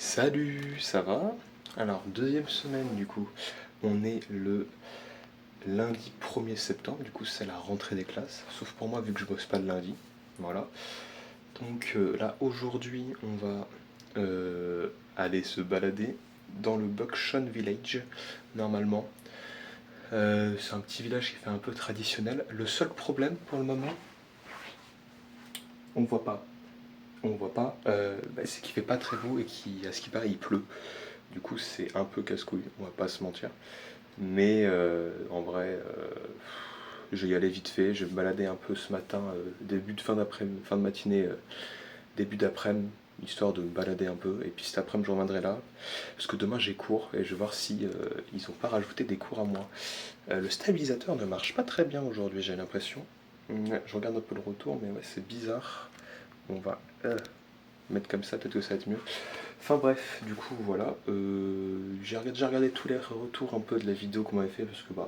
Salut, ça va? Alors, deuxième semaine du coup, on est le lundi 1er septembre, du coup c'est la rentrée des classes, sauf pour moi vu que je bosse pas le lundi, voilà. Donc là aujourd'hui on va aller se balader dans le Buckshot Village, normalement. C'est un petit village qui fait un peu traditionnel. Le seul problème pour le moment, on ne voit pas. C'est qu'il fait pas très beau et qu'à ce qui paraît il pleut. Du coup, c'est un peu casse-couille, on va pas se mentir. Mais en vrai, je vais y aller vite fait. Je vais me balader un peu ce matin, début de fin d'après-midi, fin de matinée, début d'après-midi, histoire de me balader un peu. Et puis cet après-midi, je reviendrai là. Parce que demain, j'ai cours et je vais voir si ils n'ont pas rajouté des cours à moi. Le stabilisateur ne marche pas très bien aujourd'hui, j'ai l'impression. Ouais, je regarde un peu le retour, mais ouais, c'est bizarre. On va mettre comme ça, peut-être que ça va être mieux. Enfin bref, du coup voilà, j'ai regardé tous les retours un peu de la vidéo qu'on m'avait fait parce que bon,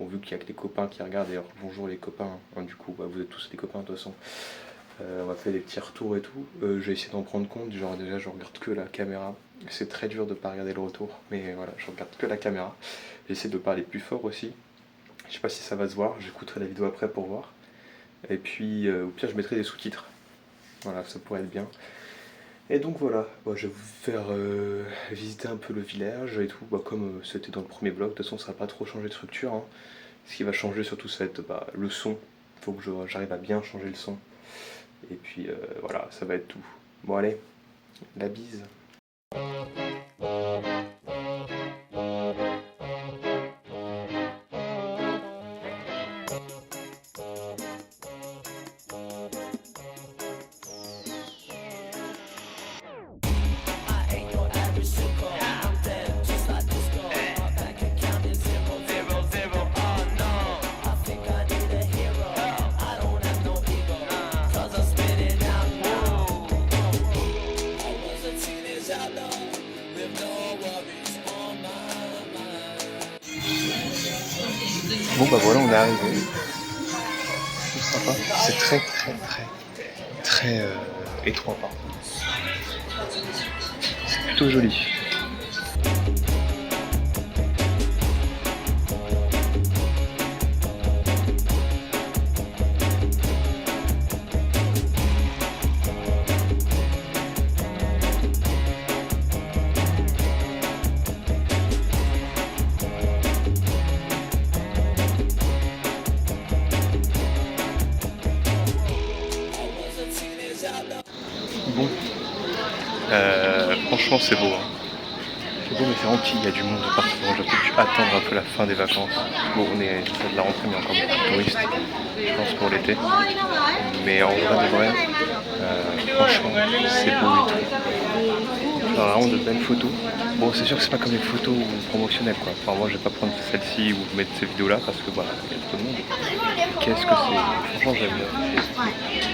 vu qu'il y a que les copains qui regardent, d'ailleurs bonjour les copains, hein, du coup vous êtes tous des copains de toute façon, on m'a fait des petits retours et tout, j'ai essayé d'en prendre compte, genre déjà je regarde que la caméra, c'est très dur de pas regarder le retour, mais voilà, je regarde que la caméra, j'essaie de parler plus fort aussi, je sais pas si ça va se voir, j'écouterai la vidéo après pour voir, et puis au pire je mettrai des sous-titres, voilà ça pourrait être bien. Et donc voilà, je vais vous faire visiter un peu le village et tout, comme c'était dans le premier vlog, de toute façon ça va pas trop changer de structure, hein. Ce qui va changer surtout ça va être le son, il faut que j'arrive à bien changer le son, et puis voilà, ça va être tout. Bon allez, la bise. Bon bah voilà, on est arrivé. C'est sympa. C'est très étroit par contre. C'est plutôt joli. Bon, franchement c'est beau, hein. C'est beau mais c'est rempli, il y a du monde partout. J'ai peut-être dû attendre un peu la fin des vacances. Bon, on est ça de la rentrée, mais il y a encore beaucoup de touristes, je pense, pour l'été. Mais en vrai de vrai, franchement, c'est beau et tout. Alors, vraiment de belles photos. Bon, c'est sûr que c'est pas comme les photos promotionnelles, quoi. Enfin, moi, je vais pas prendre celle-ci ou mettre ces vidéos-là parce que voilà, il y a trop de monde. Qu'est-ce que c'est? Franchement, j'aime bien.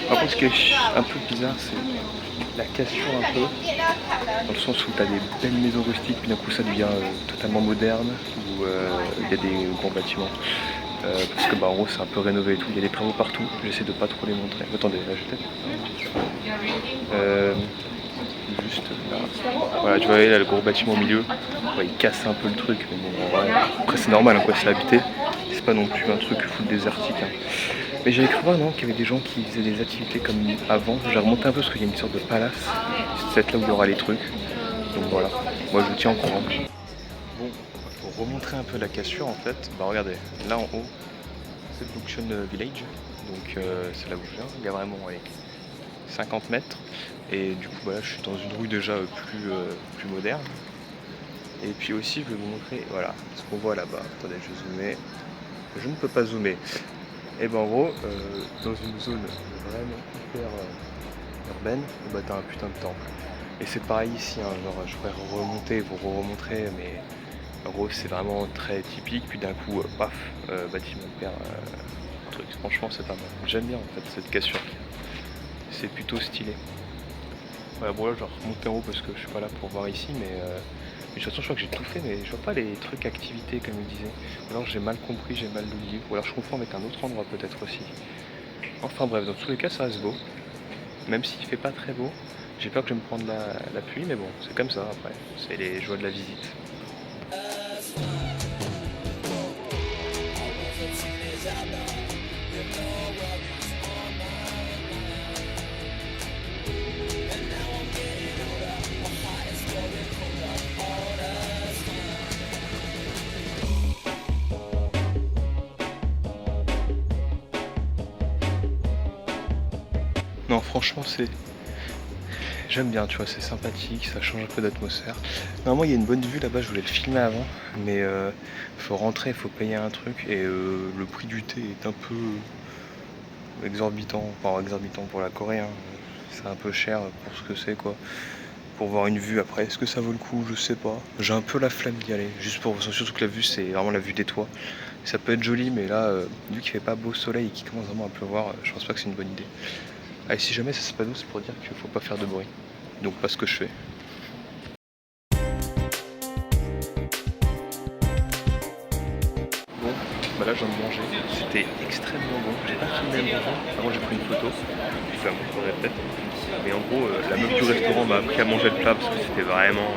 Par contre, ce qui est un peu bizarre, c'est la cassure un peu, dans le sens où tu as des belles maisons rustiques, puis d'un coup ça devient totalement moderne, où il y a des grands bâtiments. Parce que en gros c'est un peu rénové et tout, il y a des travaux partout, j'essaie de pas trop les montrer. Attendez, là je juste là. Voilà, tu vois là le gros bâtiment au milieu, ouais, il casse un peu le truc, mais bon, ouais. Après c'est normal, hein, quoi, c'est habité, c'est pas non plus un truc full désertique. Hein. Mais j'avais cru voir qu'il y avait des gens qui faisaient des activités comme avant. J'ai remonté un peu parce qu'il y a une sorte de palace. C'est peut-être là où il y aura les trucs. Donc voilà, moi je vous tiens au courant. Bon, pour remontrer un peu la cassure en fait, regardez, là en haut, c'est le Buckshot Village. Donc c'est là où je viens. Il y a vraiment 50 mètres. Et du coup voilà, je suis dans une rue déjà plus moderne. Et puis aussi je vais vous montrer, voilà, ce qu'on voit là-bas. Attendez, je vais zoomer. Je ne peux pas zoomer. Et en gros, dans une zone vraiment hyper urbaine, t'as un putain de temple. Et c'est pareil ici, hein, genre je pourrais remonter, vous remontrer, mais en gros c'est vraiment très typique, puis d'un coup, paf, bâtiment hyper truc. Franchement c'est pas mal. J'aime bien en fait cette cassure. C'est plutôt stylé. Voilà, bon là je vais remonter en haut parce que je suis pas là pour voir ici, mais de toute façon je crois que j'ai tout fait, mais je vois pas les trucs activités comme il disait. Ou alors j'ai mal compris, j'ai mal lu le livre, ou alors je confonds avec un autre endroit peut-être aussi. Enfin bref, dans tous les cas ça reste beau, même s'il fait pas très beau. J'ai peur que je me prenne la pluie, mais bon, c'est comme ça après. C'est les joies de la visite. Non, franchement, j'aime bien, tu vois, c'est sympathique, ça change un peu d'atmosphère. Normalement, il y a une bonne vue là-bas, je voulais le filmer avant, mais faut rentrer, il faut payer un truc, et le prix du thé est un peu exorbitant, enfin exorbitant pour la Corée, hein. C'est un peu cher pour ce que c'est, quoi. Pour voir une vue après, est-ce que ça vaut le coup? Je sais pas. J'ai un peu la flemme d'y aller, juste pour surtout que la vue, c'est vraiment la vue des toits. Ça peut être joli, mais là, vu qu'il fait pas beau soleil et qu'il commence vraiment à pleuvoir, je pense pas que c'est une bonne idée. Ah, et si jamais ça se passe, c'est pour dire qu'il faut pas faire de bruit. Donc pas ce que je fais. Bon, bah là je viens de manger. C'était extrêmement bon. J'ai pas filmé le manger. Avant j'ai pris une photo. Je la montrerai peut-être. Mais en gros, la meuf du restaurant m'a appris à manger le plat parce que c'était vraiment.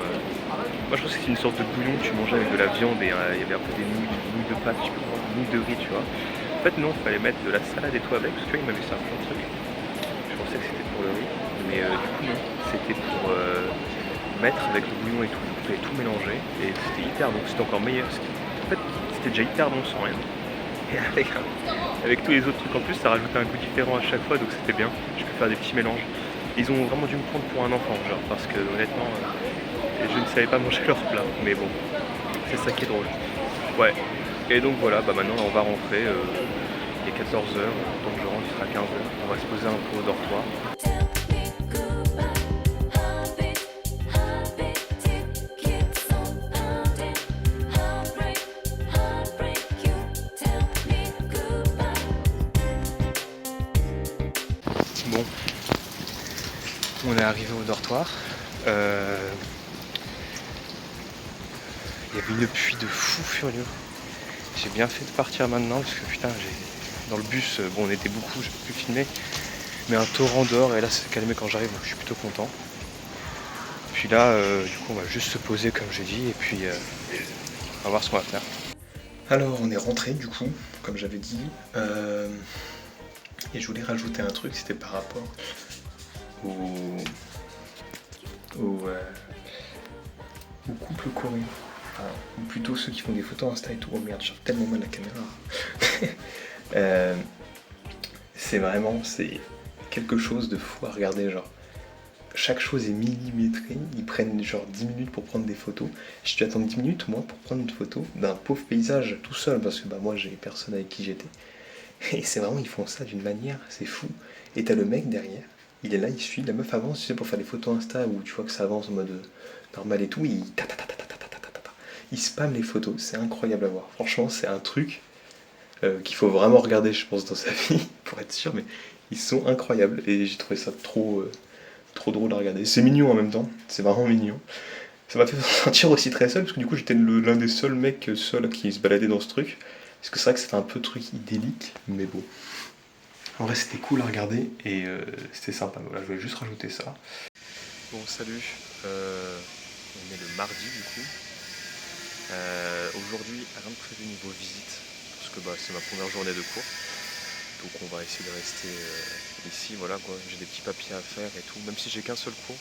Moi je pense que c'était une sorte de bouillon que tu mangeais avec de la viande et il y avait un peu des nouilles de pâte, tu vois, des nouilles de riz, tu vois. En fait non, il fallait mettre de la salade et tout avec, parce que tu vois, il m'avait servi un truc. Je pensais que c'était pour le riz, mais du coup non, c'était pour mettre avec le bouillon et tout. Du coup, j'avais tout mélangé et c'était hyper bon, c'était encore meilleur. En fait, c'était déjà hyper bon sans rien. Et avec tous les autres trucs en plus, ça rajoutait un goût différent à chaque fois, donc c'était bien. Je peux faire des petits mélanges. Ils ont vraiment dû me prendre pour un enfant, genre, parce que honnêtement, je ne savais pas manger leur plat, mais bon, c'est ça qui est drôle. Ouais, et donc voilà, bah maintenant on va rentrer, il est 14 heures, donc je rentre, il sera 15 heures. On va se poser un peu au dortoir. Bon, on est arrivé au dortoir. Il y avait une pluie de fou furieux. J'ai bien fait de partir maintenant parce que putain, dans le bus, bon on était beaucoup, j'ai pas pu filmer, mais un torrent dehors et là c'est calmé quand j'arrive, donc je suis plutôt content. Puis là, du coup on va juste se poser comme j'ai dit et puis on va voir ce qu'on va faire. Alors on est rentré du coup, comme j'avais dit, et je voulais rajouter un truc, c'était par rapport au couple coréen. Enfin, ou plutôt ceux qui font des photos Insta et tout. Oh merde, je sors tellement mal la caméra. C'est quelque chose de fou à regarder, genre. Chaque chose est millimétrée, ils prennent genre 10 minutes pour prendre des photos. Je dû attendre 10 minutes moi pour prendre une photo d'un pauvre paysage tout seul parce que bah moi j'ai personne avec qui j'étais. Et c'est vraiment, ils font ça d'une manière, c'est fou. Et t'as le mec derrière, il est là, il suit, la meuf avance, tu sais, pour faire des photos Insta où tu vois que ça avance en mode normal et tout, il spamme les photos, c'est incroyable à voir. Franchement, c'est un truc qu'il faut vraiment regarder, je pense, dans sa vie, pour être sûr, mais ils sont incroyables. Et j'ai trouvé ça trop drôle à regarder. C'est mignon en même temps, c'est vraiment mignon. Ça m'a fait sentir aussi très seul, parce que du coup, j'étais l'un des seuls mecs seuls qui se baladait dans ce truc. Parce que c'est vrai que c'était un peu truc idyllique, mais bon. En vrai, c'était cool à regarder et c'était sympa. Voilà, je voulais juste rajouter ça. Bon, salut. On est le mardi du coup. Aujourd'hui, rien de prévu niveau visite, parce que bah, c'est ma première journée de cours. Donc on va essayer de rester ici, voilà quoi. J'ai des petits papiers à faire et tout, même si j'ai qu'un seul cours.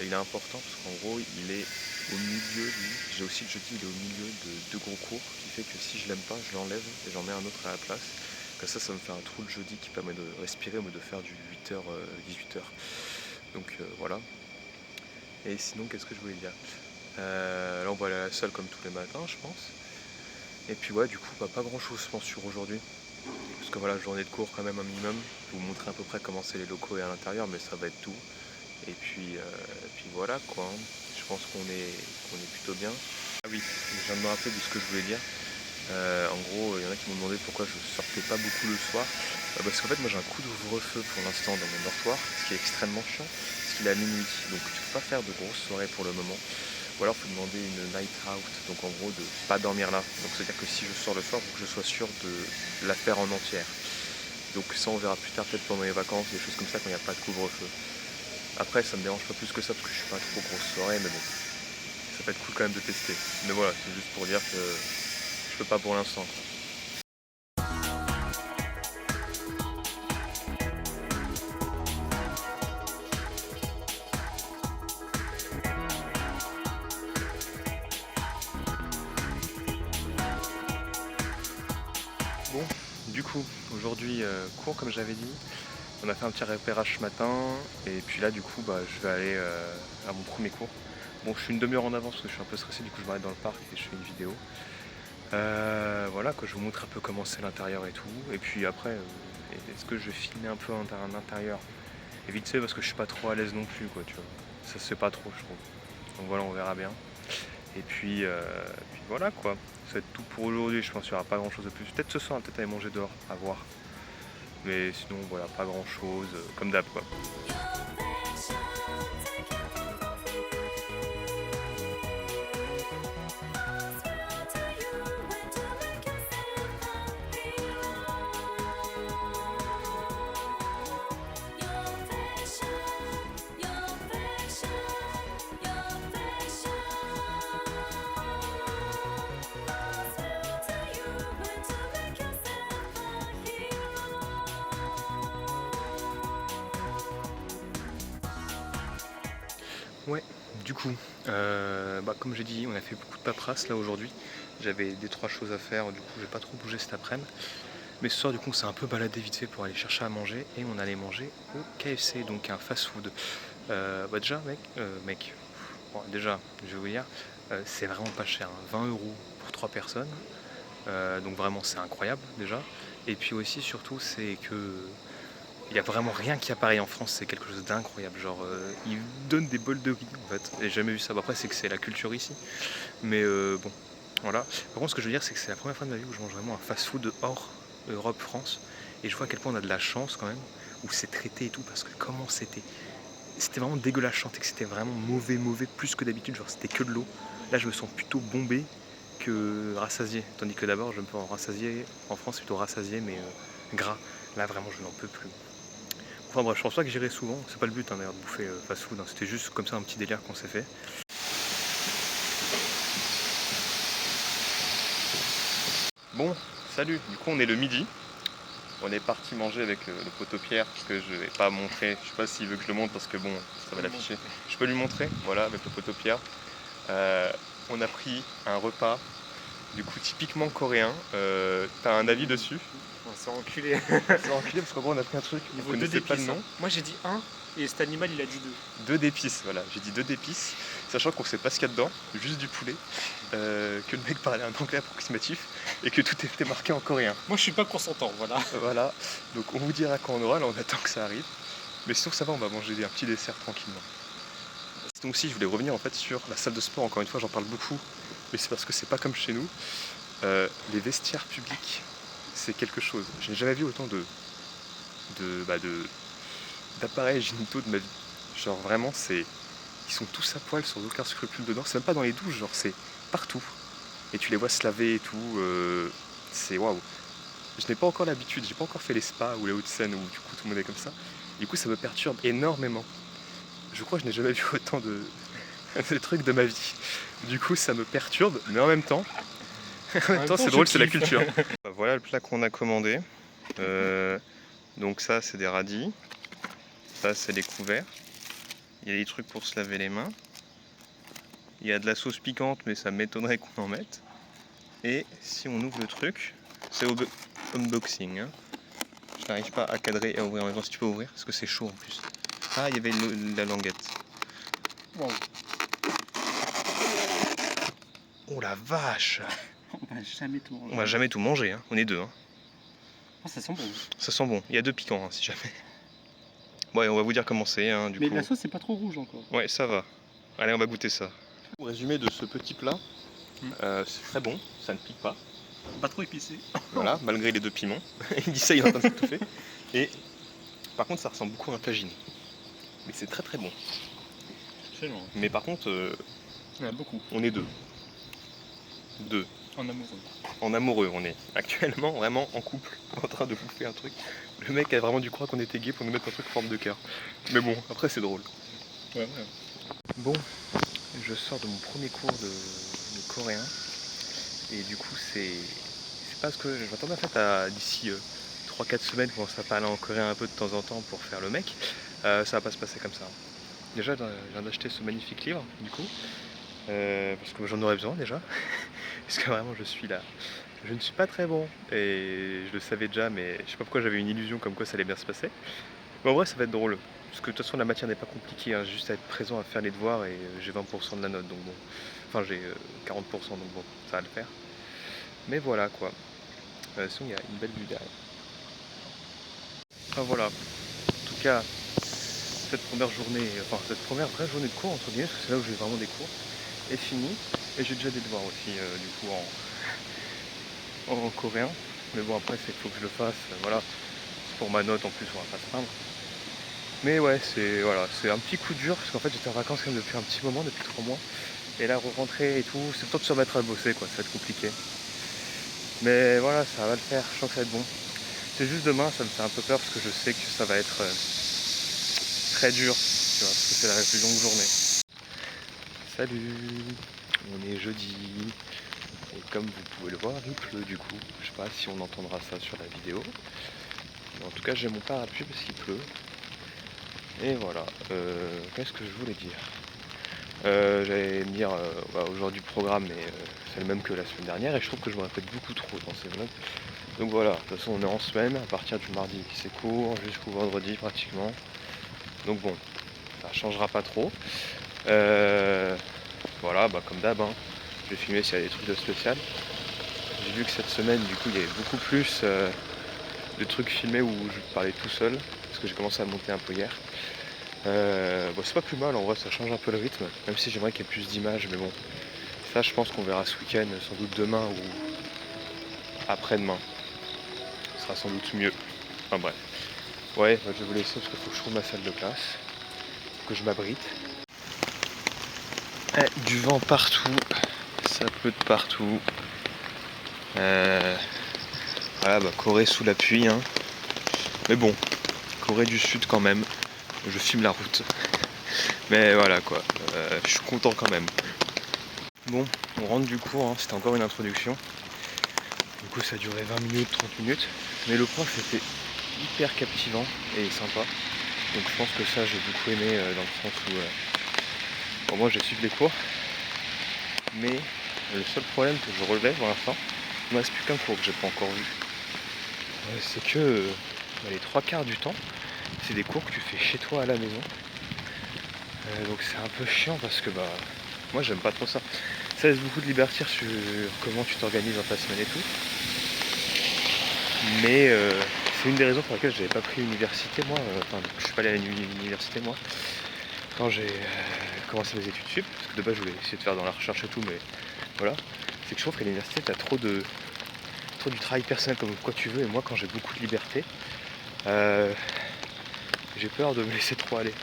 Il est important parce qu'en gros, il est au milieu, lui. J'ai aussi le jeudi, il est au milieu de deux gros cours, qui fait que si je l'aime pas, je l'enlève et j'en mets un autre à la place. Comme ça me fait un trou le jeudi qui permet de respirer, mais de faire du 8h, 18h. Donc voilà. Et sinon, qu'est-ce que je voulais dire? Là, on va aller à la salle comme tous les matins, je pense. Et puis ouais, du coup, pas grand chose, je pense, sur aujourd'hui. Parce que voilà, journée de cours quand même un minimum. Je vais vous montrer à peu près comment c'est les locaux et à l'intérieur, mais ça va être tout. Et puis voilà quoi. Je pense qu'on est plutôt bien. Ah oui, je viens de me rappeler de ce que je voulais dire. En gros, il y en a qui m'ont demandé pourquoi je sortais pas beaucoup le soir. Parce qu'en fait, moi j'ai un coup d'ouvre-feu pour l'instant dans mon dortoir, ce qui est extrêmement chiant, parce qu'il est à minuit. Donc tu peux pas faire de grosses soirées pour le moment. Ou alors il faut demander une night out, donc en gros de pas dormir là. Donc c'est à dire que si je sors le soir, il faut que je sois sûr de la faire en entière. Donc ça on verra plus tard, peut-être pendant les vacances, des choses comme ça quand il n'y a pas de couvre-feu. Après ça me dérange pas plus que ça parce que je suis pas trop grosse soirée, mais bon, ça peut être cool quand même de tester. Mais voilà, c'est juste pour dire que je peux pas pour l'instant. Bon, du coup, aujourd'hui cours comme j'avais dit. On a fait un petit repérage ce matin et puis là du coup je vais aller à mon premier cours. Bon, je suis une demi-heure en avance parce que je suis un peu stressé, du coup je m'arrête dans le parc et je fais une vidéo. Voilà, que je vous montre un peu comment c'est l'intérieur et tout. Et puis après, est-ce que je vais filmer un peu un intérieur? Et vite fait parce que je suis pas trop à l'aise non plus quoi, tu vois. Ça se fait pas trop je trouve. Donc voilà, on verra bien. Et puis voilà quoi. Ça va être tout pour aujourd'hui, je pense qu'il n'y aura pas grand chose de plus. Peut-être ce soir, peut-être aller manger dehors, à voir. Mais sinon voilà, pas grand chose, comme d'hab quoi. Ouais, du coup, comme j'ai dit, on a fait beaucoup de paperasse là aujourd'hui. J'avais des 3 choses à faire, du coup j'ai pas trop bougé cet après-midi. Mais ce soir du coup on s'est un peu baladé vite fait pour aller chercher à manger et on allait manger au KFC, donc un fast-food. Déjà mec, bon, déjà je vais vous dire, c'est vraiment pas cher, hein, 20 € pour 3 personnes. Donc vraiment c'est incroyable déjà. Et puis aussi surtout c'est que il n'y a vraiment rien qui apparaît en France, c'est quelque chose d'incroyable. Genre, ils donnent des bols de riz en fait. J'ai jamais vu ça. Après, c'est que c'est la culture ici. Mais bon, voilà. Par contre, ce que je veux dire, c'est que c'est la première fois de ma vie où je mange vraiment un fast-food hors Europe, France. Et je vois à quel point on a de la chance quand même, où c'est traité et tout, parce que comment c'était. C'était vraiment dégueulasse. Je sentais que c'était vraiment mauvais, plus que d'habitude. Genre, c'était que de l'eau. Là, je me sens plutôt bombé que rassasié. Tandis que d'abord, je me peux en rassasier. En France, plutôt rassasié, mais gras. Là, vraiment, je n'en peux plus. Enfin bref, je pense pas que j'irai souvent, c'est pas le but d'ailleurs de bouffer fast food, hein. C'était juste comme ça un petit délire qu'on s'est fait. Bon, salut, du coup on est le midi. On est parti manger avec le poteau Pierre que je vais pas montrer, je sais pas s'il veut que je le montre parce que bon, ça va l'afficher. Je peux lui montrer, voilà, avec le poteau Pierre. On a pris un repas, du coup typiquement coréen. T'as un avis dessus? On s'est enculé. On s'est enculé parce qu'en gros on a pris un truc, Il on vaut 2 connaissait pas le d'épices. nom. Moi j'ai dit 1 et cet animal il a dit 2. 2 d'épices, voilà, j'ai dit 2 d'épices, sachant qu'on sait pas ce qu'il y a dedans, juste du poulet, que le mec parlait un anglais approximatif et que tout était marqué en coréen. Moi je suis pas consentant, voilà. Voilà, donc on vous dira quand on aura, là on attend que ça arrive. Mais sinon ça va, on va manger un petit dessert tranquillement. Donc si je voulais revenir en fait sur la salle de sport, encore une fois j'en parle beaucoup, mais c'est parce que c'est pas comme chez nous. Les vestiaires publics, c'est quelque chose. Je n'ai jamais vu autant d'appareils génitaux de ma vie. Genre vraiment ils sont tous à poil sans aucun scrupule dedans. C'est même pas dans les douches, genre c'est partout. Et tu les vois se laver et tout. C'est waouh. Je n'ai pas encore l'habitude, j'ai pas encore fait les spas ou les hautes scènes où du coup tout le monde est comme ça. Du coup ça me perturbe énormément. Je crois que je n'ai jamais vu autant de trucs de ma vie. Du coup ça me perturbe, mais en même temps c'est drôle, c'est la culture. Voilà le plat qu'on a commandé. Donc ça c'est des radis. Ça c'est des couverts. Il y a des trucs pour se laver les mains. Il y a de la sauce piquante, mais ça m'étonnerait qu'on en mette. Et si on ouvre le truc, c'est unboxing. Hein. Je n'arrive pas à cadrer et à ouvrir en même temps. Si tu peux ouvrir, parce que c'est chaud en plus. Ah, il y avait la languette. Wow. Oh la vache! On va jamais tout manger. On va jamais tout manger, hein. On est deux. Hein. Oh, ça sent bon. Ça sent bon. Il y a 2 piquants, hein, si jamais. Ouais, on va vous dire comment c'est. Hein, mais coup. la sauce c'est pas trop rouge encore. Ouais, ça va. Allez, on va goûter ça. Pour résumer de ce petit plat, c'est très bon, ça ne pique pas. Pas trop épicé. Voilà, malgré les 2 piments. Il dit ça, il est en train de s'étouffer. Et par contre, ça ressemble beaucoup à un tagine. Mais c'est très très bon. Excellent. Mais par contre, il y en a beaucoup. On est deux. En amoureux. En amoureux, on est actuellement vraiment en couple, en train de bouffer un truc. Le mec a vraiment dû croire qu'on était gay pour nous mettre un truc en forme de cœur. Mais bon, après c'est drôle. Ouais. Bon, je sors de mon premier cours de coréen et du coup c'est pas ce que je m'attendais en fait à d'ici 3-4 semaines commencer à parler en coréen un peu de temps en temps pour faire le mec. Ça va pas se passer comme ça. Déjà je viens d'acheter ce magnifique livre du coup parce que j'en aurais besoin déjà parce que vraiment je suis là. Je ne suis pas très bon et je le savais déjà mais je sais pas pourquoi j'avais une illusion comme quoi ça allait bien se passer. Mais en vrai ça va être drôle. Parce que de toute façon la matière n'est pas compliquée, hein, j'ai juste à être présent à faire les devoirs et j'ai 20% de la note donc bon. Enfin j'ai 40% donc bon, ça va le faire. Mais voilà quoi. Sinon il y a une belle vue derrière. Enfin voilà. En tout cas, cette première journée, enfin cette première vraie journée de cours entre guillemets, parce que c'est là où j'ai vraiment des cours, est finie. Et j'ai déjà des devoirs aussi du coup en coréen. Mais bon après c'est qu'il faut que je le fasse, voilà. C'est pour ma note en plus, on va pas se plaindre. Mais ouais, c'est voilà, c'est un petit coup dur parce qu'en fait j'étais en vacances quand même depuis un petit moment, depuis 3 mois. Et là rentrer et tout, c'est le temps de se remettre à bosser quoi, ça va être compliqué. Mais voilà, ça va le faire, je sens que ça va être bon. C'est juste demain, ça me fait un peu peur parce que je sais que ça va être très dur, tu vois, parce que c'est la plus longue journée. Salut, on est jeudi. Et comme vous pouvez le voir, il pleut du coup. Je sais pas si on entendra ça sur la vidéo. Mais en tout cas, j'ai mon parapluie parce qu'il pleut. Et voilà. Qu'est-ce que je voulais dire j'allais me dire aujourd'hui le programme, mais c'est le même que la semaine dernière et je trouve que je me répète beaucoup trop dans ces vlogs. Donc voilà, de toute façon on est en semaine, à partir du mardi c'est court jusqu'au vendredi pratiquement. Donc bon, ça changera pas trop. Voilà, bah comme d'hab, hein. Je vais filmer s'il y a des trucs de spécial. J'ai vu que cette semaine du coup il y avait beaucoup plus de trucs filmés où je parlais tout seul, parce que j'ai commencé à monter un peu hier. Bon, c'est pas plus mal, en vrai ça change un peu le rythme, même si j'aimerais qu'il y ait plus d'images, mais bon, ça je pense qu'on verra ce week-end, sans doute demain ou après-demain. Ce sera sans doute mieux. Enfin bref. Ouais, je vais vous laisser parce qu'il faut que je trouve ma salle de classe, que je m'abrite. Du vent partout, ça pleut de partout. Voilà, bah Corée sous la pluie, hein. Mais bon, Corée du Sud quand même, je filme la route. Mais voilà quoi, je suis content quand même. Bon, on rentre du cours, hein. C'était encore une introduction. Du coup ça a duré 20 minutes, 30 minutes. Mais le prof était hyper captivant et sympa. Donc je pense que ça j'ai beaucoup aimé dans le sens où bon, moi j'ai suivi les cours. Mais le seul problème que je relève pour l'instant, il ne me reste plus qu'un cours que j'ai pas encore vu. C'est que les 3/4 du temps, c'est des cours que tu fais chez toi à la maison. Donc c'est un peu chiant parce que bah moi j'aime pas trop ça. Ça laisse beaucoup de liberté sur comment tu t'organises dans ta semaine et tout. Mais c'est une des raisons pour lesquelles j'avais pas pris l'université moi, enfin je suis pas allé à l'université moi, quand j'ai commencé mes études sup, parce que de base je voulais essayer de faire dans la recherche et tout, mais voilà. C'est que je trouve qu'à l'université t'as trop du travail personnel comme quoi tu veux, et moi quand j'ai beaucoup de liberté, j'ai peur de me laisser trop aller.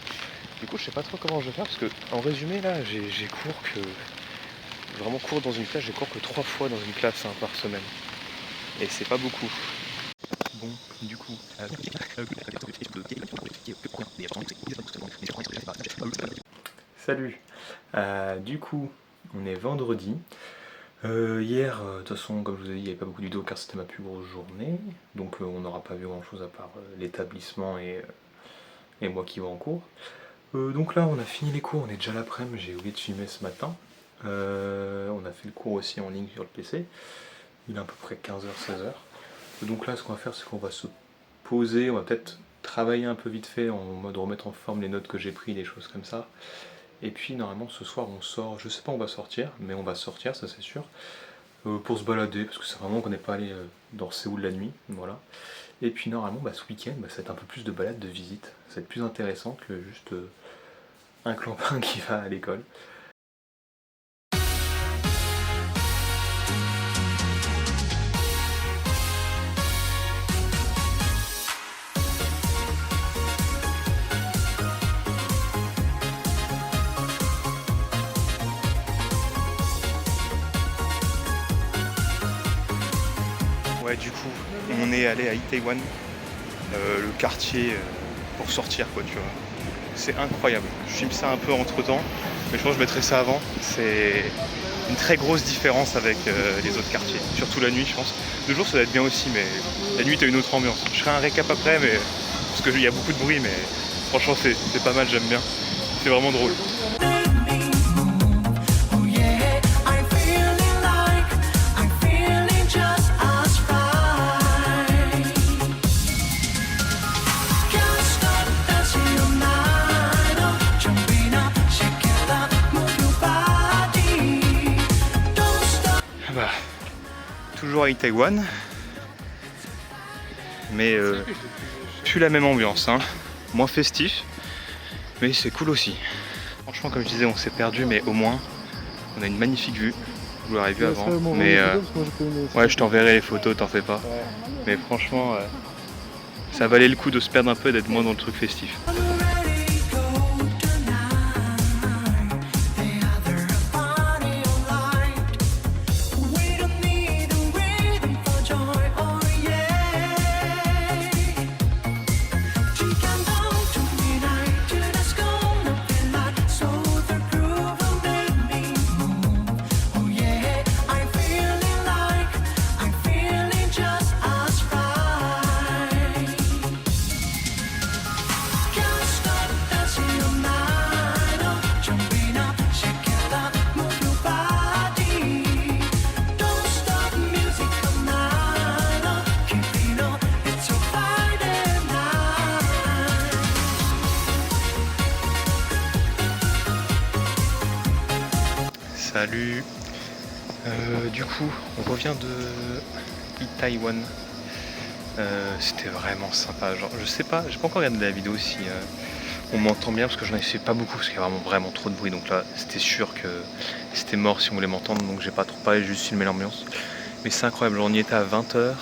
Du coup je sais pas trop comment je vais faire parce que en résumé là j'ai cours que vraiment cours dans une classe, j'ai cours que 3 fois dans une classe par semaine. Et c'est pas beaucoup. Bon, du coup. Salut. Du coup, on est vendredi. Hier, de toute façon, comme je vous ai dit, il n'y avait pas beaucoup de vidéos car c'était ma plus grosse journée. Donc on n'aura pas vu grand chose à part l'établissement et moi qui vais en cours. Donc là, on a fini les cours, on est déjà l'après-midi, j'ai oublié de filmer ce matin. On a fait le cours aussi en ligne sur le PC. Il est à peu près 15h, 16h. Donc là, ce qu'on va faire, c'est qu'on va se poser, on va peut-être travailler un peu vite fait en mode remettre en forme les notes que j'ai prises, des choses comme ça. Et puis normalement ce soir on sort, je sais pas où on va sortir, mais on va sortir, ça c'est sûr, pour se balader, parce que c'est vraiment qu'on n'est pas allé dans Séoul la nuit, voilà. Et puis normalement ce week-end, ça va être un peu plus de balade, de visite, ça va être plus intéressant que juste un clampin qui va à l'école. Ouais, du coup, on est allé à Itaewon, le quartier pour sortir, quoi, tu vois. c'est incroyable. Je filme ça un peu entre temps, mais je pense que je mettrai ça avant. C'est une très grosse différence avec les autres quartiers, surtout la nuit je pense. De jour ça doit être bien aussi, mais la nuit t'as une autre ambiance. Je ferai un récap après, mais parce qu'il y a beaucoup de bruit, mais franchement c'est pas mal, j'aime bien. C'est vraiment drôle. Bah, toujours avec Taïwan, mais plus la même ambiance, hein. Moins festif, mais c'est cool aussi. Franchement, comme je disais, on s'est perdu, mais au moins on a une magnifique vue. Vous l'aurez vu avant, mais ouais, je t'enverrai les photos, t'en fais pas. Mais franchement, ça valait le coup de se perdre un peu, d'être moins dans le truc festif. Salut. Du coup, on revient de Taïwan. C'était vraiment sympa. Genre, je sais pas, j'ai pas encore regardé la vidéo si on m'entend bien parce que je n'en ai fait pas beaucoup parce qu'il y a vraiment trop de bruit. Donc là, c'était sûr que c'était mort si on voulait m'entendre. Donc j'ai pas trop parlé, j'ai juste filmé l'ambiance. Mais c'est incroyable. On y était à 20h.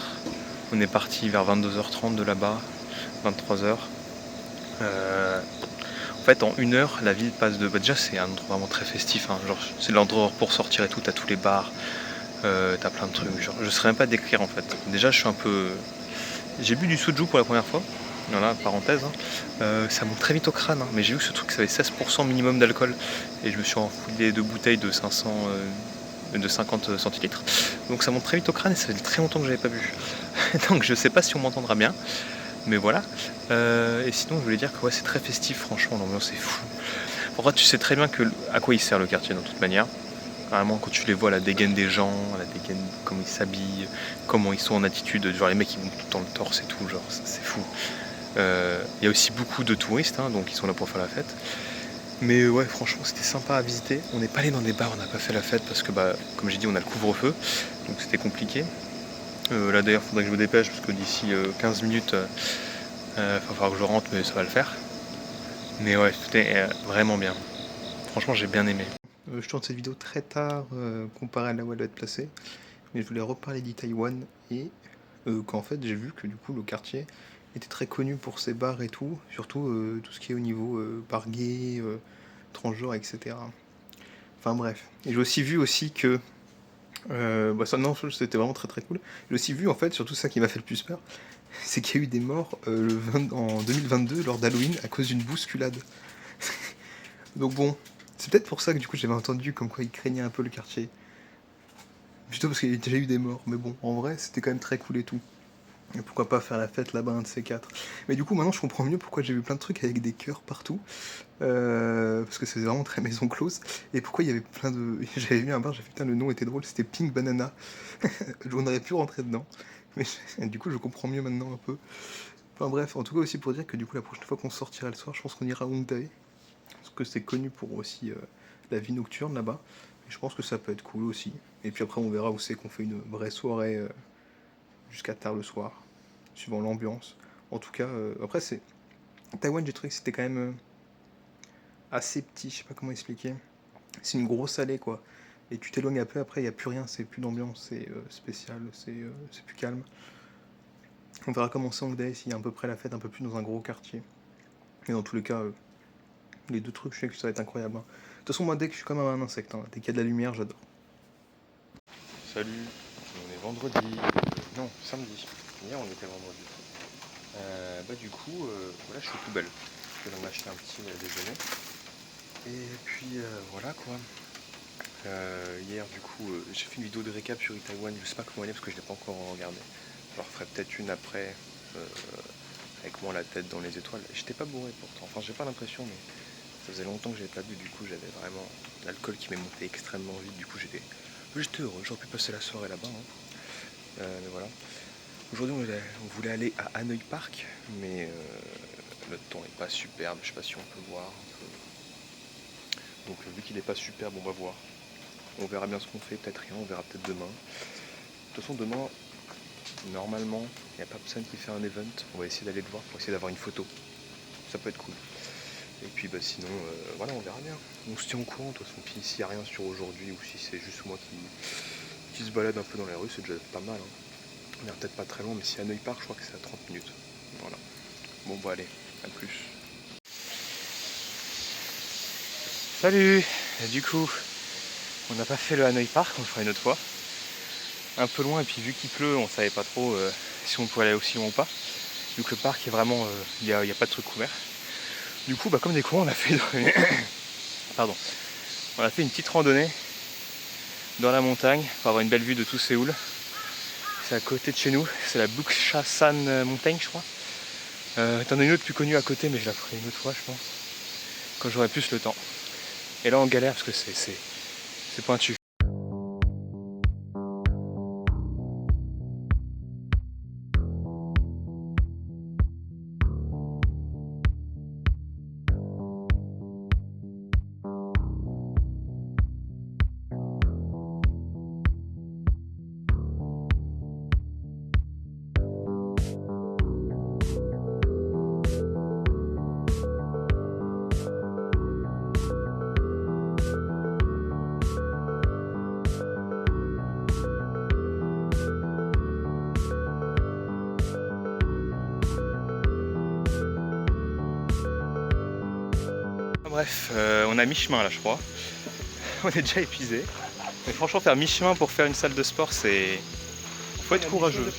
On est parti vers 22h30 de là-bas, 23h. En fait, en 1 heure, la ville passe de... Bah, déjà, c'est un endroit vraiment très festif. Hein. Genre, c'est l'endroit pour sortir et tout. T'as tous les bars, t'as plein de trucs. Genre, je saurais même pas décrire en fait. Déjà, je suis un peu... J'ai bu du soju pour la première fois. Voilà, parenthèse. Hein. Ça monte très vite au crâne. Hein. Mais j'ai vu que ce truc, ça avait 16% minimum d'alcool. Et je me suis enfoui 2 bouteilles de 50 centilitres. Donc ça monte très vite au crâne et ça fait très longtemps que j'avais pas bu. Donc je sais pas si on m'entendra bien. Mais voilà. Et sinon, je voulais dire que ouais, c'est très festif, franchement, l'ambiance est fou. Pourquoi tu sais très bien à quoi il sert le quartier, de toute manière. Vraiment, quand tu les vois, la dégaine des gens, la dégaine, comment ils s'habillent, comment ils sont en attitude, genre les mecs qui vont tout le temps le torse et tout, genre c'est fou. Il y a aussi beaucoup de touristes, hein, donc ils sont là pour faire la fête. Mais ouais, franchement, c'était sympa à visiter. On n'est pas allé dans des bars, on n'a pas fait la fête parce que, bah, comme j'ai dit, on a le couvre-feu, donc c'était compliqué. Là d'ailleurs, il faudrait que je me dépêche parce que d'ici 15 minutes, il va falloir que je rentre, mais ça va le faire. Mais ouais, c'était vraiment bien. Franchement, j'ai bien aimé. Je tourne cette vidéo très tard comparé à là où elle doit être placée. Mais je voulais reparler d'Itaewon et qu'en fait, j'ai vu que du coup, le quartier était très connu pour ses bars et tout. Surtout tout ce qui est au niveau bar gay, transgenre, etc. Enfin bref. Et j'ai aussi vu que... bah ça, non, c'était vraiment très cool. J'ai aussi vu en fait, surtout ça qui m'a fait le plus peur, c'est qu'il y a eu des morts en 2022 lors d'Halloween à cause d'une bousculade. Donc bon, c'est peut-être pour ça que du coup j'avais entendu comme quoi ils craignaient un peu le quartier. Plutôt parce qu'il y a déjà eu des morts, mais bon, en vrai c'était quand même très cool et tout. Et pourquoi pas faire la fête là-bas, un de ces quatre. Mais du coup maintenant je comprends mieux pourquoi j'ai vu plein de trucs avec des cœurs partout. Parce que c'est vraiment très maison close. Et pourquoi il y avait plein de... J'avais vu un bar, j'ai fait putain le nom était drôle, c'était Pink Banana. On aurait pu rentrer dedans. Mais du coup je comprends mieux maintenant un peu. Enfin bref, en tout cas aussi pour dire que du coup la prochaine fois qu'on sortira le soir, je pense qu'on ira à Hongdae. Parce que c'est connu pour aussi la vie nocturne là-bas. Et je pense que ça peut être cool aussi. Et puis après on verra où c'est qu'on fait une vraie soirée jusqu'à tard le soir. Suivant l'ambiance. En tout cas, après c'est... Taïwan j'ai trouvé que c'était quand même assez petit, je sais pas comment expliquer. C'est une grosse allée quoi. Et tu t'éloignes un peu après, il n'y a plus rien, c'est plus d'ambiance, c'est spécial, c'est plus calme. On verra comment c'est Hongdae, s'il y a à peu près la fête un peu plus dans un gros quartier. Et dans tous les cas, les deux trucs, je sais que ça va être incroyable. Hein. De toute façon, moi, dès que je suis comme un insecte, hein, dès qu'il y a de la lumière, j'adore. Salut, on est vendredi. Non, samedi. Hier, on était vendredi. Du coup, voilà, je suis aux poubelles. je vais en acheter un petit déjeuner. Et puis voilà quoi. Hier du coup j'ai fait une vidéo de récap sur Itaewon, je sais pas comment elle est parce que je l'ai pas encore regardé. Je leur ferai peut-être une après avec moi la tête dans les étoiles. J'étais pas bourré pourtant, enfin j'ai pas l'impression mais ça faisait longtemps que j'avais pas bu, du coup j'avais vraiment l'alcool qui m'est monté extrêmement vite, du coup j'étais heureux, j'aurais pu passer la soirée là-bas. Mais voilà. Aujourd'hui on voulait aller à Hanoi Park, mais le temps est pas superbe, je sais pas si on peut voir un peu. Donc vu qu'il est pas superbe, on va voir. On verra bien ce qu'on fait, peut-être rien, on verra peut-être demain. De toute façon demain, normalement, il n'y a pas personne qui fait un event. On va essayer d'aller le voir pour essayer d'avoir une photo. Ça peut être cool. Et puis sinon, voilà, on verra bien. On se tient au courant, de toute façon. Puis s'il n'y a rien sur aujourd'hui, ou si c'est juste moi qui se balade un peu dans les rues, c'est déjà pas mal. On ira peut-être pas très loin, mais si Hanoi Park, je crois que c'est à 30 minutes. Voilà. Bon, bah allez, à plus. Salut! Et du coup, on n'a pas fait le Hanoi Park, on le fera une autre fois. Un peu loin, et puis vu qu'il pleut, on savait pas trop si on pouvait aller aussi loin ou pas. Vu que le parc est vraiment, il n'y a pas de trucs couverts. Du coup, comme des cons, on a fait pardon. On a fait une petite randonnée dans la montagne pour avoir une belle vue de tout Séoul. C'est à côté de chez nous, c'est la Bukchasan Mountain, je crois. T'en as une autre plus connue à côté, mais je la ferai une autre fois, je pense, quand j'aurai plus le temps. Et là, on galère parce que c'est pointu. Bref, on a mi-chemin là je crois. On est déjà épuisé. Mais franchement faire mi-chemin pour faire une salle de sport c'est... Faut être courageux.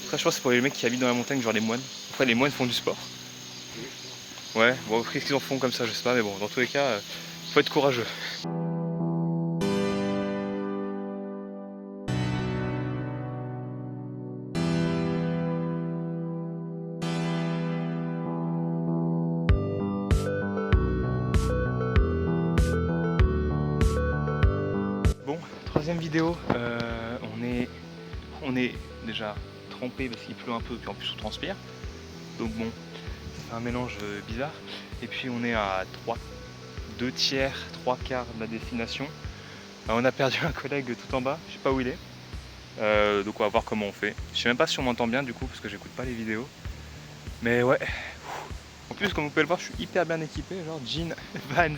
Après je pense que c'est pour les mecs qui habitent dans la montagne, genre les moines. Après les moines font du sport. Ouais, bon qu'est-ce qu'ils en font comme ça je sais pas, mais bon dans tous les cas, faut être courageux. Bon, troisième vidéo, on est déjà trempé parce qu'il pleut un peu, puis en plus on transpire. Donc bon, c'est un mélange bizarre. Et puis on est à 2 tiers, 3 quarts de la destination. On a perdu un collègue tout en bas, je sais pas où il est. Donc on va voir comment on fait. Je sais même pas si on m'entend bien du coup parce que j'écoute pas les vidéos. Mais ouais. En plus comme vous pouvez le voir je suis hyper bien équipé, genre jean, Vans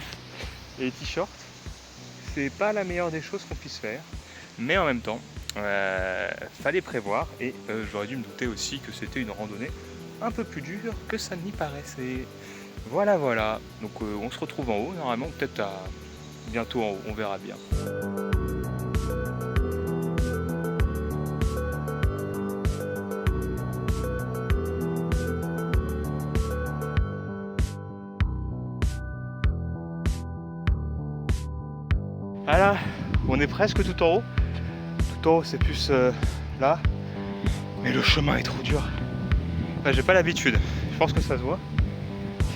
et t-shirt. C'est pas la meilleure des choses qu'on puisse faire. Mais en même temps, fallait prévoir et j'aurais dû me douter aussi que c'était une randonnée un peu plus dure que ça n'y paraissait. Voilà. Donc on se retrouve en haut normalement, peut-être bientôt en haut, on verra bien. Voilà, on est presque tout en haut. Tout en haut c'est plus là. Mais le chemin est trop dur. Enfin, j'ai pas l'habitude. Je pense que ça se voit.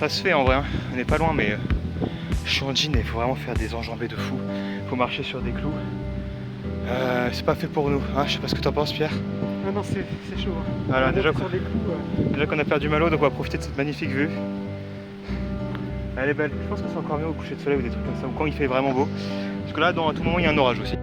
Ça se fait en vrai, hein. On n'est pas loin mais je suis en jean et il faut vraiment faire des enjambées de fou. Faut marcher sur des clous. C'est pas fait pour nous, hein. Je sais pas ce que t'en penses Pierre. Ah non, c'est chaud. Hein. Voilà, déjà qu'on qu'on a perdu Malo, donc on va profiter de cette magnifique vue. Elle est belle, je pense que c'est encore mieux au coucher de soleil ou des trucs comme ça, ou quand il fait vraiment beau. Parce que là, à tout moment, il y a un orage aussi.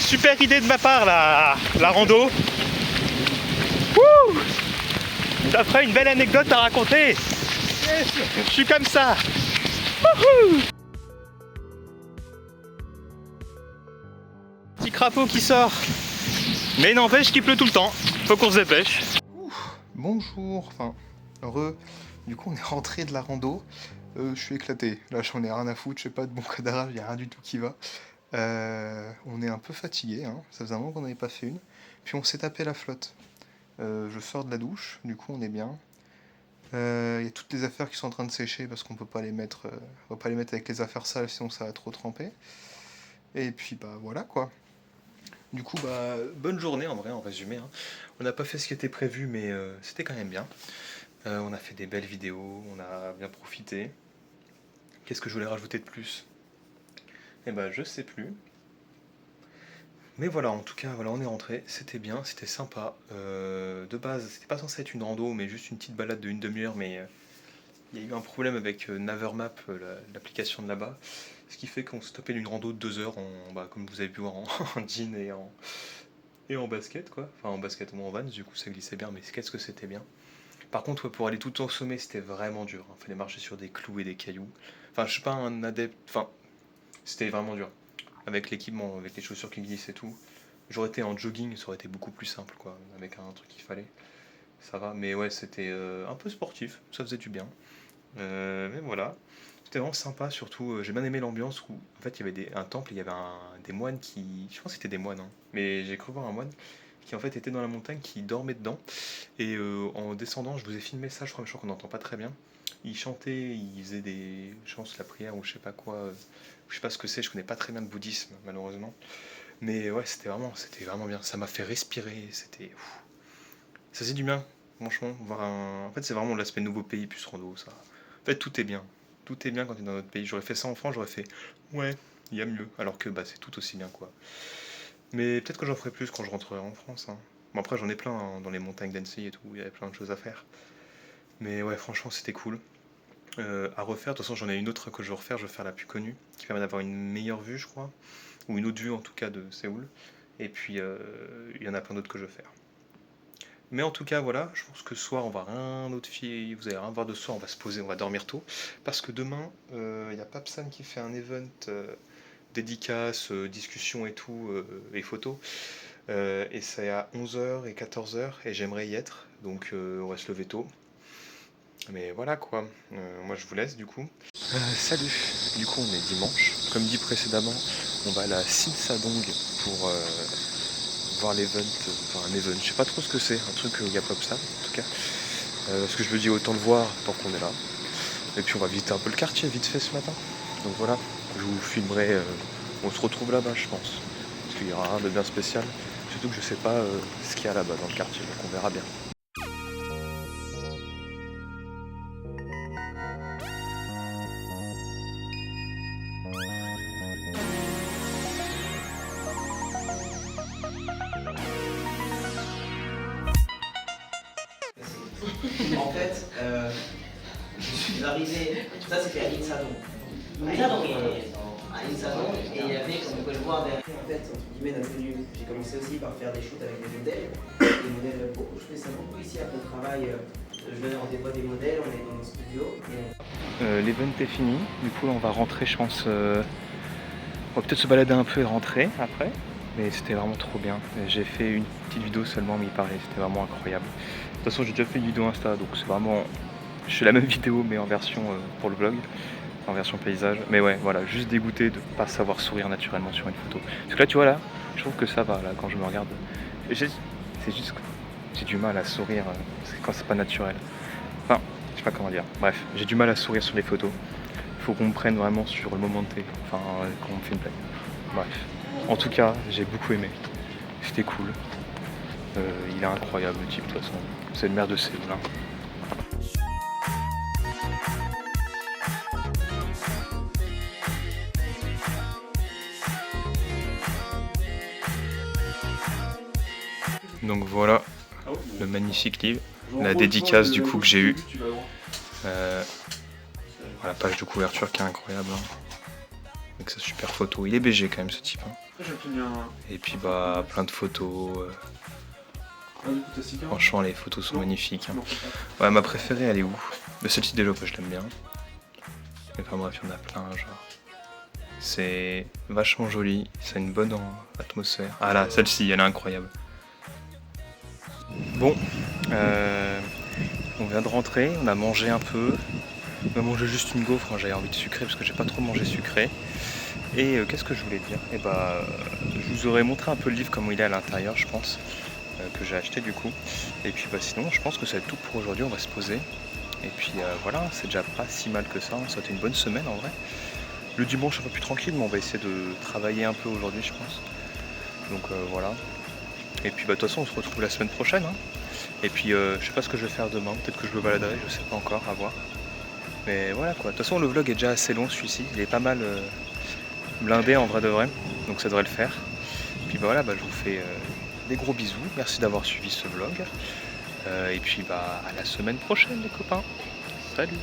super idée de ma part la rando. Wouh, ça ferait une belle anecdote à raconter. Yes. Je suis comme ça. Wouhou. Petit crapaud qui sort. Mais n'empêche qu'il pleut tout le temps. Faut qu'on se dépêche. Bonjour, enfin heureux. Du coup on est rentré de la rando. Je suis éclaté. Là j'en ai rien à foutre. Je sais pas de bon cadrage, il n'y a rien du tout qui va. On est un peu fatigué, hein. Ça faisait un moment qu'on n'avait pas fait une. Puis on s'est tapé la flotte. Je sors de la douche, du coup on est bien. Il y a toutes les affaires qui sont en train de sécher parce qu'on peut pas les mettre, on va pas les mettre avec les affaires sales sinon ça va trop tremper. Et puis bah voilà quoi. Du coup bah bonne journée en vrai en résumé. Hein. On n'a pas fait ce qui était prévu mais c'était quand même bien. On a fait des belles vidéos, on a bien profité. Qu'est-ce que je voulais rajouter de plus? Eh ben je sais plus. Mais voilà, en tout cas, voilà, on est rentré, c'était bien, c'était sympa. De base, c'était pas censé être une rando, mais juste une petite balade de 1 demi-heure, mais il y a eu un problème avec Navermap, l'application de là-bas, ce qui fait qu'on se topait d'une rando de 2 heures, comme vous avez pu voir, en jean et en basket, quoi. Enfin, en basket ou en Vans, du coup, ça glissait bien, mais qu'est-ce que c'était bien. Par contre, ouais, pour aller tout au sommet, c'était vraiment dur. Il fallait marcher sur des clous et des cailloux. Enfin, je suis pas un adepte, enfin, c'était vraiment dur. Avec l'équipement, avec les chaussures qui glissent et tout. J'aurais été en jogging, ça aurait été beaucoup plus simple, quoi, avec un truc qu'il fallait. Ça va, mais ouais, c'était un peu sportif, ça faisait du bien. Mais voilà, c'était vraiment sympa, surtout, j'ai bien aimé l'ambiance où, en fait, il y avait un temple, il y avait des moines qui... Je pense que c'était des moines, hein, mais j'ai cru voir un moine qui, en fait, était dans la montagne, qui dormait dedans. Et en descendant, je vous ai filmé ça, je crois qu'on n'entend pas très bien. Il chantait, il faisait des... je pense la prière ou je sais pas quoi... Je sais pas ce que c'est, je connais pas très bien le bouddhisme malheureusement. Mais ouais, c'était vraiment bien. Ça m'a fait respirer, c'était... Ça faisait du bien, franchement. En fait, c'est vraiment l'aspect nouveau pays plus rando, ça. En fait, tout est bien. Tout est bien quand tu es dans notre pays. J'aurais fait ça en France, j'aurais fait... Ouais, il y a mieux. Alors que bah, c'est tout aussi bien, quoi. Mais peut-être que j'en ferai plus quand je rentrerai en France. Hein. Bon, après, j'en ai plein hein, dans les montagnes d'Annecy et tout. Il y avait plein de choses à faire. Mais ouais, franchement, c'était cool. À refaire, de toute façon j'en ai une autre que je vais refaire, je vais faire la plus connue, qui permet d'avoir une meilleure vue je crois, ou une autre vue en tout cas de Séoul, et puis il y en a plein d'autres que je vais faire. Mais en tout cas voilà, je pense que ce soir on va rien autre vous allez rien voir de ce soir, on va se poser, on va dormir tôt, parce que demain il y a Papsan qui fait un event dédicace, discussion et tout, et photos, et c'est à 11h et 14h, et j'aimerais y être, donc on va se lever tôt. Mais voilà quoi, moi je vous laisse du coup. Salut, du coup on est dimanche. Comme dit précédemment, on va à la Silsadong pour voir l'event, enfin un event, je sais pas trop ce que c'est, un truc où il y a Popsa en tout cas. Parce que je me dis autant le voir tant qu'on est là. Et puis on va visiter un peu le quartier vite fait ce matin. Donc voilà, je vous filmerai, on se retrouve là-bas je pense. Parce qu'il y aura rien de bien spécial. Surtout que je sais pas ce qu'il y a là-bas dans le quartier, donc on verra bien. En fait, je suis arrivé, ça c'était à Insadong. À Insadong, et il y avait, comme vous pouvez le voir derrière, en fait, entre guillemets, notre tenue. J'ai commencé aussi par faire des shoots avec des modèles. Des modèles, je fais ça beaucoup ici après le travail. Je donne rendez-vous à des modèles, on est dans le studio. L'event est fini, du coup là on va rentrer je pense. On va peut-être se balader un peu et rentrer après. Mais c'était vraiment trop bien. J'ai fait une petite vidéo seulement, mais il parlait, c'était vraiment incroyable. De toute façon, j'ai déjà fait une vidéo Insta, donc c'est vraiment... Je fais la même vidéo, mais en version pour le vlog, en version paysage. Mais ouais, voilà, juste dégoûté de ne pas savoir sourire naturellement sur une photo. Parce que là, tu vois, là, je trouve que ça va, là, quand je me regarde. C'est juste que j'ai du mal à sourire quand c'est pas naturel. Enfin, je sais pas comment dire. Bref, j'ai du mal à sourire sur les photos. Il faut qu'on me prenne vraiment sur le moment T, enfin, quand on me fait une blague. Bref. En tout cas, j'ai beaucoup aimé. C'était cool. Il est incroyable le type de toute façon. C'est le maire de Séoul. Hein. Donc voilà le magnifique livre, la dédicace du coup que j'ai eu. La page de couverture qui est incroyable. Hein. Avec sa super photo. Il est BG quand même ce type. Hein. J'ai obtenu un. Et puis bah plein de photos. Ah, du coup, t'as 6 Franchement, les photos sont magnifiques. Hein. Non. Ouais, ma préférée, elle est où? Mais celle-ci déjà, je l'aime bien. Mais enfin bref, il y en a plein, genre. C'est vachement joli, c'est une bonne atmosphère. Ah là, celle-ci, elle est incroyable. Bon, on vient de rentrer, on a mangé un peu. On a mangé juste une gaufre, hein, j'avais envie de sucrer parce que j'ai pas trop mangé sucré. Et qu'est-ce que je voulais dire? Et bah, je vous aurais montré un peu le livre comme il est à l'intérieur, je pense, que j'ai acheté du coup. Et puis bah sinon, je pense que ça va être tout pour aujourd'hui, on va se poser. Et puis voilà, c'est déjà pas si mal que ça, ça a été une bonne semaine en vrai. Le dimanche un peu plus tranquille, mais on va essayer de travailler un peu aujourd'hui, je pense. Donc voilà. Et puis bah de toute façon, on se retrouve la semaine prochaine. Hein. Et puis je sais pas ce que je vais faire demain, peut-être que je me baladerai, je sais pas encore, à voir. Mais voilà quoi. De toute façon, le vlog est déjà assez long celui-ci, il est pas mal blindé en vrai de vrai, donc ça devrait le faire. Puis bah voilà, bah, je vous fais des gros bisous, merci d'avoir suivi ce vlog. Et puis bah à la semaine prochaine les copains. Salut!